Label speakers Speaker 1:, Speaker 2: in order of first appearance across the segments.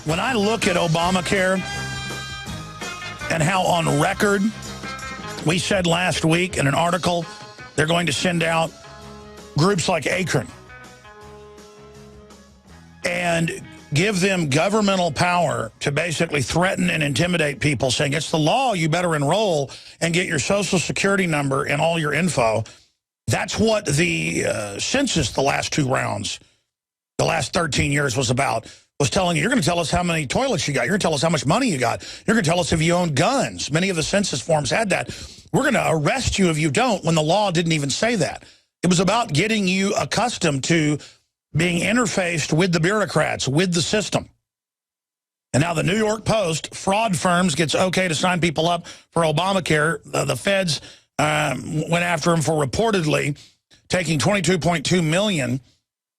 Speaker 1: When I look at Obamacare and how on record we said last week in an article they're going to send out groups like Akron and give them governmental power to basically threaten and intimidate people, saying it's the law, you better enroll and get your Social Security number and all your info. That's what the census the last two rounds, the last 13 years was about, was telling you. You're going to tell us how many toilets you got. You're going to tell us how much money you got. You're going to tell us if you own guns. Many of the census forms had that. We're going to arrest you if you don't, when the law didn't even say that. It was about getting you accustomed to being interfaced with the bureaucrats, with the system. And now the New York Post, fraud firms, gets okay to sign people up for Obamacare. The feds went after them for reportedly taking $22.2 million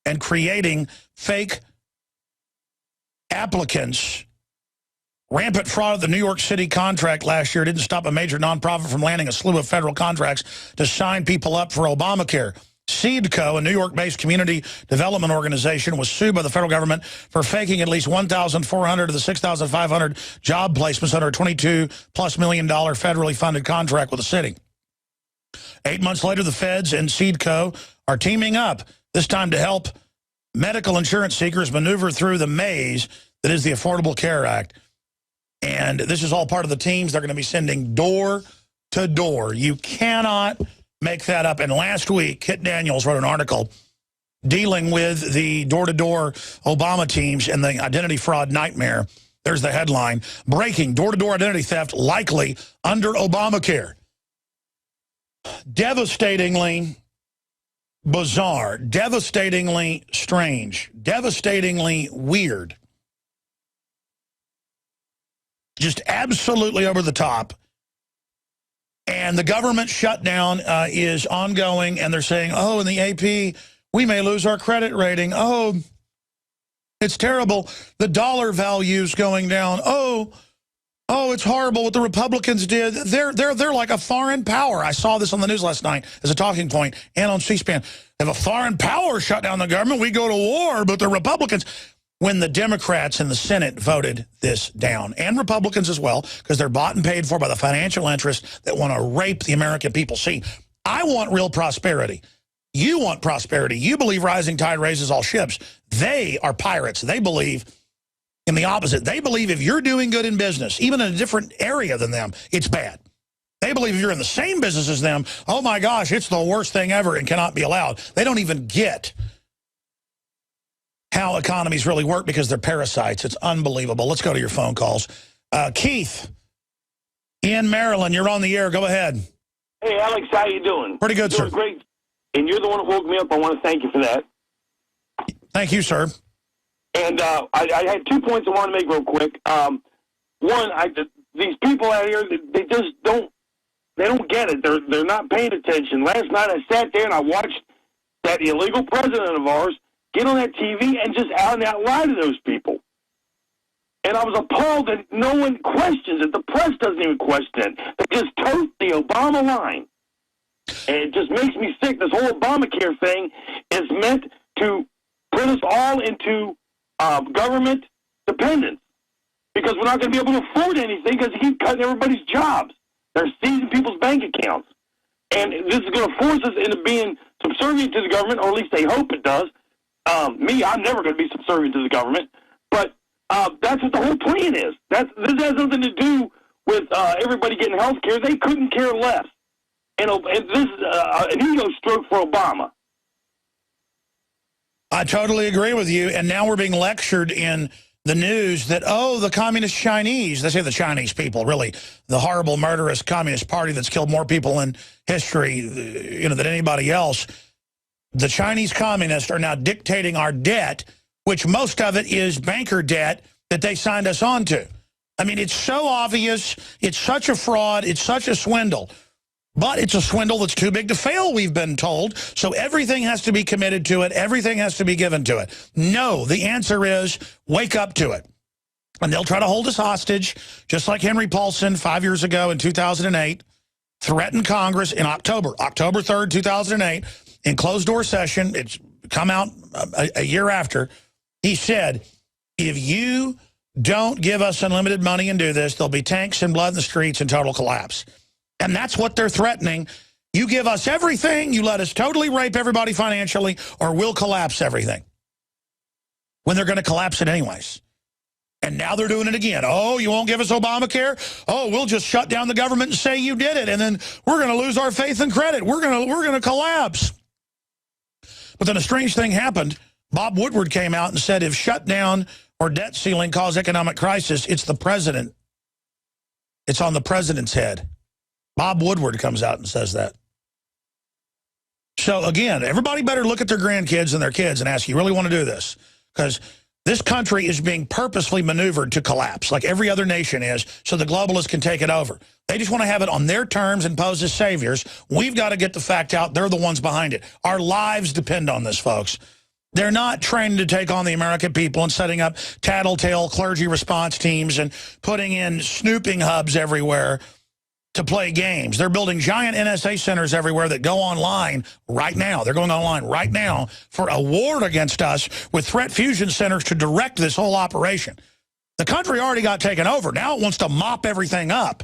Speaker 1: and creating fake applicants. Rampant fraud of the New York City contract last year didn't stop a major nonprofit from landing a slew of federal contracts to sign people up for Obamacare. SHIELD-Co, a New York-based community development organization, was sued by the federal government for faking at least 1,400 of the 6,500 job placements under a $22+ million federally funded contract with the city. 8 months later, the feds and SHIELD-Co are teaming up, this time to help medical insurance seekers maneuver through the maze that is the Affordable Care Act. And this is all part of the teams they're going to be sending door to door. You cannot make that up. And last week, Kit Daniels wrote an article dealing with the door-to-door Obama teams and the identity fraud nightmare. There's the headline: breaking door-to-door identity theft likely under Obamacare. Devastatingly bizarre, devastatingly strange, devastatingly weird. Just absolutely over the top. And the government shutdown is ongoing, and they're saying, oh, in the AP, we may lose our credit rating. Oh, it's terrible. The dollar value's going down. Oh, it's horrible what the Republicans did. They're like a foreign power. I saw this on the news last night as a talking point and on C-SPAN. If a foreign power shut down the government, we go to war, but the Republicans... When the Democrats in the Senate voted this down, and Republicans as well, because they're bought and paid for by the financial interests that want to rape the American people. See, I want real prosperity. You want prosperity. You believe rising tide raises all ships. They are pirates. They believe in the opposite. They believe if you're doing good in business, even in a different area than them, it's bad. They believe if you're in the same business as them, oh my gosh, it's the worst thing ever and cannot be allowed. They don't even get how economies really work because they're parasites. It's unbelievable. Let's go to your phone calls. Keith, in Maryland, you're on the air. Go ahead.
Speaker 2: Hey, Alex, how you doing?
Speaker 1: Pretty good, sir.
Speaker 2: Great. And you're the one who woke me up. I want to thank you for that.
Speaker 1: Thank you, sir.
Speaker 2: And I had 2 points I want to make real quick. One, these people out here, they just don't get it. They're not paying attention. Last night I sat there and I watched that illegal president of ours get on that TV and just out and out lie to those people. And I was appalled that no one questions it. The press doesn't even question it. They just tote the Obama line. And it just makes me sick. This whole Obamacare thing is meant to put us all into government dependence, because we're not going to be able to afford anything because they keep cutting everybody's jobs. They're seizing people's bank accounts. And this is going to force us into being subservient to the government, or at least they hope it does. I'm never going to be subservient to the government, but that's what the whole plan is. This has nothing to do with everybody getting health care. They couldn't care less. And this is an ego stroke for Obama.
Speaker 1: I totally agree with you. And now we're being lectured in the news that, oh, the communist Chinese, they say the Chinese people, really, the horrible, murderous communist party that's killed more people in history, than anybody else. The Chinese communists are now dictating our debt, which most of it is banker debt that they signed us on to. I mean, it's so obvious. It's such a fraud. It's such a swindle. But it's a swindle that's too big to fail, we've been told. So everything has to be committed to it. Everything has to be given to it. No, the answer is wake up to it. And they'll try to hold us hostage, just like Henry Paulson 5 years ago in 2008 threatened Congress in October 3rd, 2008. In closed-door session, it's come out a year after, he said, if you don't give us unlimited money and do this, there'll be tanks and blood in the streets and total collapse. And that's what they're threatening. You give us everything, you let us totally rape everybody financially, or we'll collapse everything. When they're going to collapse it anyways. And now they're doing it again. Oh, you won't give us Obamacare? Oh, we'll just shut down the government and say you did it, and then we're going to lose our faith and credit. We're going to collapse. But then a strange thing happened. Bob Woodward came out and said if shutdown or debt ceiling cause economic crisis, it's the president. It's on the president's head. Bob Woodward comes out and says that. So again, everybody better look at their grandkids and their kids and ask, you really want to do this? Because this country is being purposely maneuvered to collapse, like every other nation is, so the globalists can take it over. They just want to have it on their terms and pose as saviors. We've got to get the fact out. They're the ones behind it. Our lives depend on this, folks. They're not trained to take on the American people and setting up tattletale clergy response teams and putting in snooping hubs everywhere to play games. They're building giant NSA centers everywhere that go online right now. They're going online right now for a war against us with threat fusion centers to direct this whole operation. The country already got taken over. Now it wants to mop everything up.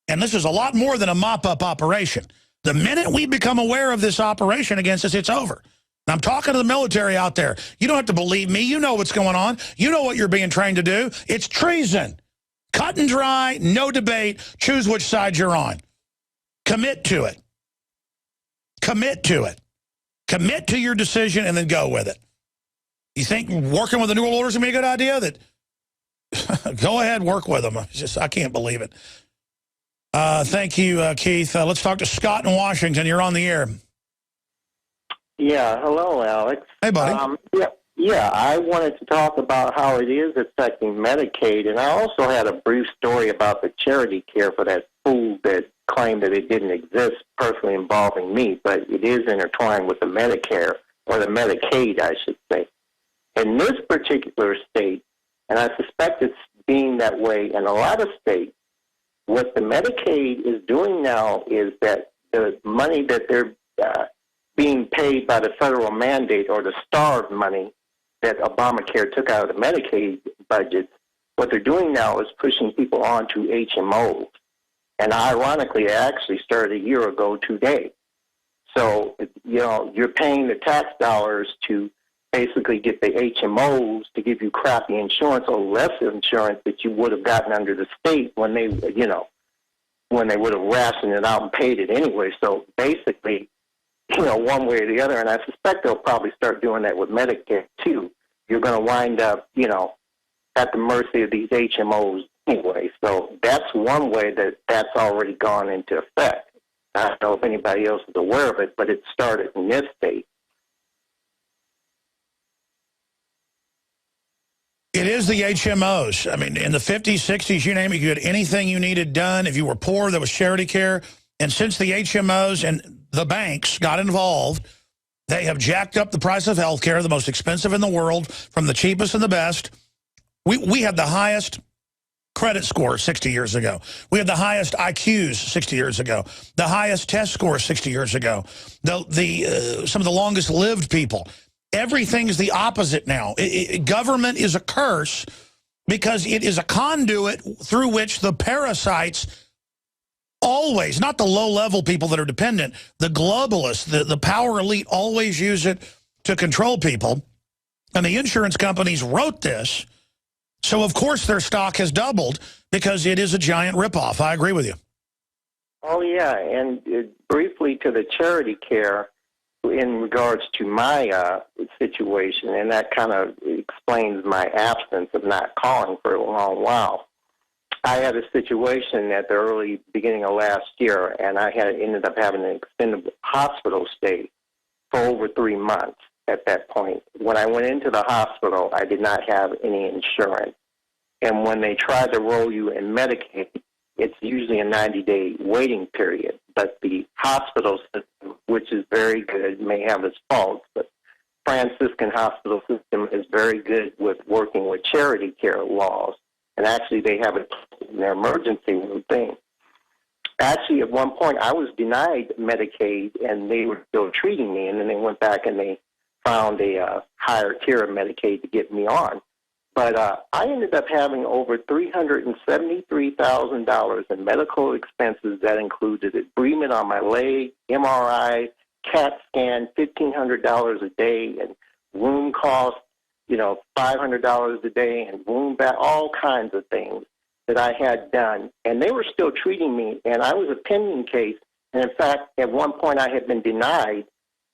Speaker 1: And this is a lot more than a mop-up operation. The minute we become aware of this operation against us, it's over. And I'm talking to the military out there. You don't have to believe me. You know what's going on. You know what you're being trained to do. It's treason. Cut and dry, no debate. Choose which side you're on. Commit to it. Commit to it. Commit to your decision and then go with it. You think working with the New World Order is going to be a good idea? That go ahead, work with them. I can't believe it. Thank you, Keith. Let's talk to Scott in Washington. You're on the air.
Speaker 3: Yeah, hello, Alex.
Speaker 1: Hey, buddy.
Speaker 3: Yeah, I wanted to talk about how it is affecting Medicaid, and I also had a brief story about the charity care for that fool that claimed that it didn't exist personally involving me, but it is intertwined with the Medicare, or the Medicaid, I should say. In this particular state, and I suspect it's being that way in a lot of states, what the Medicaid is doing now is that the money that they're being paid by the federal mandate, or the starved money that Obamacare took out of the Medicaid budget, what they're doing now is pushing people on to HMOs. And ironically, it actually started a year ago today. So, you know, you're paying the tax dollars to basically get the HMOs to give you crappy insurance or less insurance that you would have gotten under the state when they, you know, when they would have rationed it out and paid it anyway. So basically, you know, one way or the other, and I suspect they'll probably start doing that with Medicare too. You're going to wind up, you know, at the mercy of these HMOs anyway. So that's one way that that's already gone into effect. I don't know if anybody else is aware of it, but it started in this state.
Speaker 1: It is the HMOs. I mean, in the 50s, 60s, you name it, you had anything you needed done. If you were poor, there was charity care. And since the HMOs and the banks got involved, they have jacked up the price of health care, the most expensive in the world, from the cheapest and the best. We had the highest credit score 60 years ago. We had the highest IQs 60 years ago, the highest test scores 60 years ago, some of the longest lived people. Everything's the opposite now. Government is a curse because it is a conduit through which the parasites always, not the low-level people that are dependent, the globalists, the power elite always use it to control people. And the insurance companies wrote this, so of course their stock has doubled because it is a giant ripoff. I agree with you.
Speaker 3: Oh, yeah, and briefly to the charity care in regards to my situation, and that kind of explains my absence of not calling for a long while. I had a situation at the early beginning of last year, and I ended up having an extended hospital stay for over 3 months at that point. When I went into the hospital, I did not have any insurance. And when they try to roll you in Medicaid, it's usually a 90-day waiting period. But the hospital system, which is very good, may have its faults, but Franciscan hospital system is very good with working with charity care laws. And actually, they have it in their emergency room thing. Actually, at one point, I was denied Medicaid, and they were still treating me. And then they went back and they found a higher tier of Medicaid to get me on. But I ended up having over $373,000 in medical expenses. That included debridement on my leg, MRI, CAT scan, $1,500 a day, and wound costs, $500 a day, and wound back, all kinds of things that I had done. And they were still treating me, and I was a pending case. And in fact, at one point I had been denied,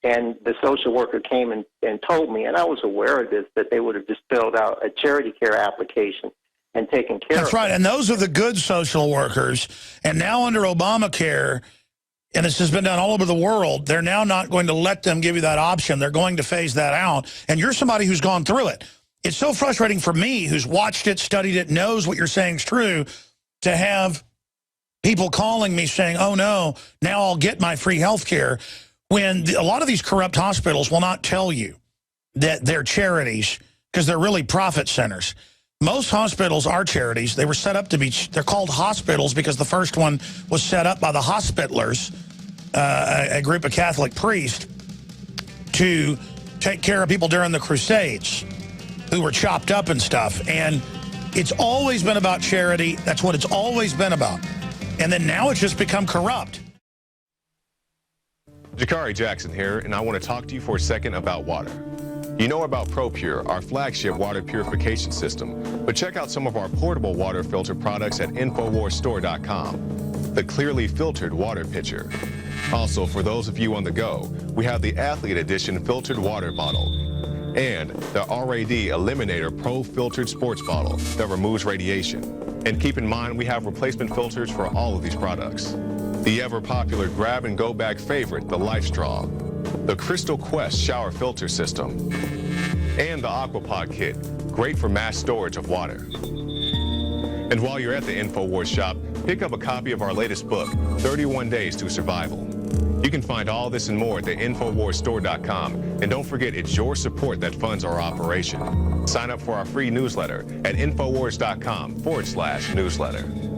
Speaker 3: and the social worker came and told me, and I was aware of this, that they would have just filled out a charity care application and taken care of it.
Speaker 1: That's right, and those are the good social workers. And now under Obamacare, and this has been done all over the world, they're now not going to let them give you that option. They're going to phase that out. And you're somebody who's gone through it. It's so frustrating for me, who's watched it, studied it, knows what you're saying is true, to have people calling me saying, oh, no, now I'll get my free health care, when a lot of these corrupt hospitals will not tell you that they're charities because they're really profit centers. Most hospitals are charities. They were set up to be, they're called hospitals because the first one was set up by the Hospitalers, a group of Catholic priests, to take care of people during the Crusades who were chopped up and stuff. And it's always been about charity. That's what it's always been about. And then now it's just become corrupt.
Speaker 4: Jakari Jackson here, and I want to talk to you for a second about water. You know about ProPure, our flagship water purification system, but check out some of our portable water filter products at InfoWarsStore.com. The clearly filtered water pitcher. Also, for those of you on the go, we have the Athlete Edition filtered water bottle and the RAD Eliminator Pro filtered sports bottle that removes radiation. And keep in mind, we have replacement filters for all of these products. The ever-popular grab-and-go bag favorite, the Life Straw, the Crystal Quest shower filter system, and the Aquapod kit, great for mass storage of water. And while you're at the InfoWars shop, pick up a copy of our latest book, 31 Days to Survival. You can find all this and more at the InfoWarsStore.com, and don't forget it's your support that funds our operation. Sign up for our free newsletter at Infowars.com/newsletter.